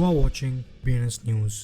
You are watching BNS News.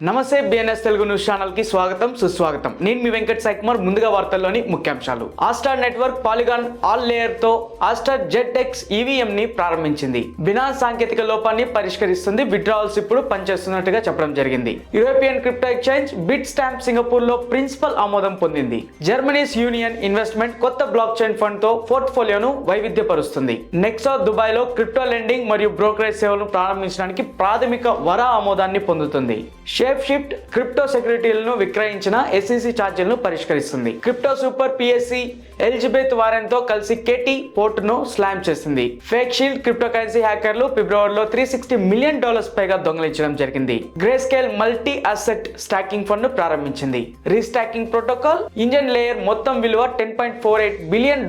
నమస్తే BNS Telugu news channel కి స్వాగతం సుస్వాగతం. నేను మీ వెంకట్ సాయి కుమార్. ముందుగా వార్తల్లోని ముఖ్యాంశాలు. Astor network polygon all layer తో ఆస్టార్ జెడ్-ఎక్స్ ఈవీఎం ని ప్రారంభించింది. బినాన్స్ సాంకేతిక లోపాన్ని పరిష్కరిస్తుంది. విత్డ్రావల్స్ ఇప్పుడు పనిచేస్తున్నట్టుగా చెప్పడం జరిగింది. European crypto exchange Bitstamp Singapore లో ప్రిన్సిపల్ ఆమోదం పొందింది. జర్మనీస్ యూనియన్ ఇన్వెస్ట్మెంట్ కొత్త బ్లాక్ చైన్ ఫండ్ తో పోర్ట్ఫోలియోను వైవిధ్యపరుస్తుంది. నెక్సో దుబాయ్ లో క్రిప్టో లెండింగ్ మరియు బ్రోకరేజ్ సేవలను ప్రారంభించడానికి ప్రాథమిక వర ఆమోదాన్ని పొందుతుంది. షిఫ్ట్ క్రిప్టో సెక్యూరిటీలను విక్రయించిన SEC ఛార్జీలను పరిష్కరిస్తుంది. Crypto super PSC Elizabeth Warren తో కలిసి కేటీ పోర్ట్ ను స్లామ్ చేసింది. ఫేక్ షీల్డ్ క్రిప్టో కరెన్సీ హ్యాకర్లు ఫిబ్రవరిలో $360 మిలియన్ పైగా దొంగిలించడం జరిగింది. Grayscale multi asset staking fund ను ప్రారంభించింది. రీస్టాకింగ్ ప్రోటోకాల్ ఇంజన్ లేయర్ మొత్తం విలువ $10.48 బిలియన్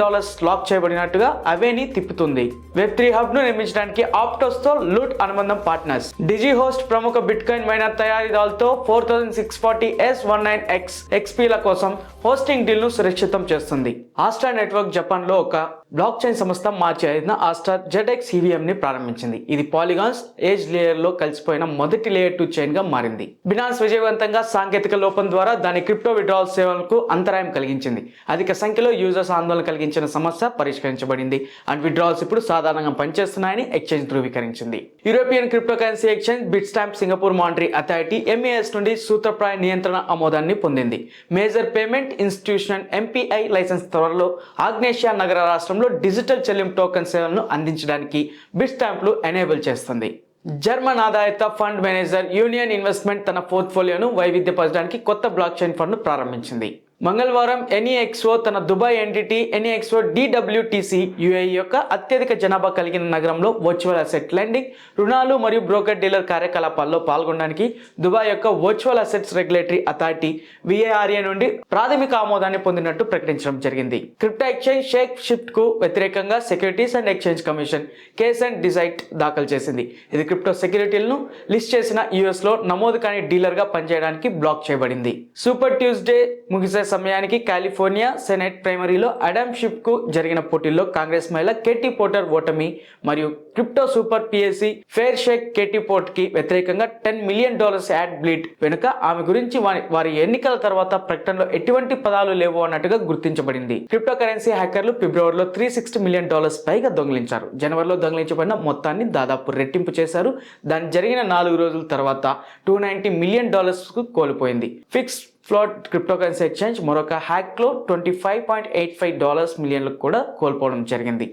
లాక్ చేయబడినట్టుగా అవేని తిప్పుతుంది. వెబ్3 హబ్ ను నిర్మించడానికి ఆప్టోస్ తో లూట్ అనుబంధం పార్ట్నర్స్. డిజి హోస్ట్ ప్రముఖ బిట్కాయిన్ మైనర్ తయారీదారులతో 4640 S19X XP ల కోసం హోస్టింగ్ డీల్ ను సురక్షితం చేస్తుంది. ఆస్టార్ నెట్వర్క్ జపాన్ లో ఒక బ్లాక్ చైన్ సంస్థ మార్చి 5న ఆస్టార్ జెడ్-ఎక్స్ ఈవీఎం ని ప్రారంభించింది. ఇది పాలిగాన్స్ ఏజ్ లేయర్ లో కలిసిపోయిన మొదటి లేయర్ 2 చైన్ గా మారింది. బినాన్స్ విజయవంతంగా సాంకేతిక లోపం ద్వారా దాని క్రిప్టో విత్డ్రావల్ సేవలకు అంతరాయం కలిగించింది. అధిక సంఖ్యలో యూజర్స్ ఆందోళన కలిగించిన సమస్య పరిష్కరించబడింది అండ్ విత్డ్రావల్స్ ఇప్పుడు సాధారణంగా పనిచేస్తున్నాయని ఎక్స్చేంజ్ ధృవీకరించింది. European crypto currency exchange Bitstamp Singapore monetary authority MAS నుండి సూత్రప్రాయ నియంత్రణ ఆమోదాన్ని పొందింది. Major payment institution MPI licence త్వరలో ఆగ్నేషియా నగర రాష్ట్రంలో డిజిటల్ చెల్లింపు టోకెన్ సేవలను అందించడానికి బిట్ స్టాంప్లు ఎనేబుల్ చేస్తుంది. జర్మన్ ఆదాయత ఫండ్ మేనేజర్ యూనియన్ ఇన్వెస్ట్మెంట్ తన పోర్ట్ఫోలియోను వైవిధ్యపరచడానికి కొత్త బ్లాక్ చైన్ ఫండ్ ను ప్రారంభించింది. మంగళవారం NEXO తన Dubai entity NEXO DWTC UAE యొక్క అత్యధిక జనాభా కలిగిన నగరంలో వర్చువల్ అసెట్ లెండింగ్, రుణాలు మరియు బ్రోకర్ డీలర్ కార్యకలాపాల్లో పాల్గొనడానికి దుబాయ్ యొక్క virtual assets regulatory authority VARA నుండి ప్రాథమిక ఆమోదాన్ని పొందినట్టు ప్రకటించడం జరిగింది. క్రిప్టో ఎక్స్చేంజ్ షేక్ షిఫ్ట్ కు వ్యతిరేకంగా securities and exchange commission cease and desist దాఖలు చేసింది. ఇది క్రిప్టో సెక్యూరిటీలను లిస్ట్ చేసిన US లో నమోదు కాని డీలర్ గా పనిచేయడానికి బ్లాక్ చేయబడింది. సూపర్ ట్యూస్డే ముగిసే సమయానికి కాలిఫోర్నియా సెనెట్ ప్రైమరీలో అడామ్ షిఫ్ కు జరిగిన పోటీల్లో కాంగ్రెస్ మహిళ కేటీ పోర్టర్ ఓటమి మరియు crypto super PSC Fairshake Katie Porter కి వ్యతిరేకంగా $10 మిలియన్ యాడ్ బ్లీడ్ వెనుక ఆమె గురించి వారి ఎన్నికల తర్వాత ప్రకటనలో ఎటువంటి పదాలు లేవు అన్నట్టుగా గుర్తించబడింది. క్రిప్టో కరెన్సీ హ్యాకర్లు ఫిబ్రవరిలో $360 మిలియన్ పైగా దొంగిలించారు. జనవరిలో దొంగిలించబడిన మొత్తాన్ని దాదాపు రెట్టింపు చేశారు. దాని జరిగిన 4 రోజుల తర్వాత $290 మిలియన్ కు కోల్పోయింది. Fix float crypto currency exchange మరొక హ్యాక్ లో $25.85 మిలియన్లకు కూడా కోల్పోవడం జరిగింది.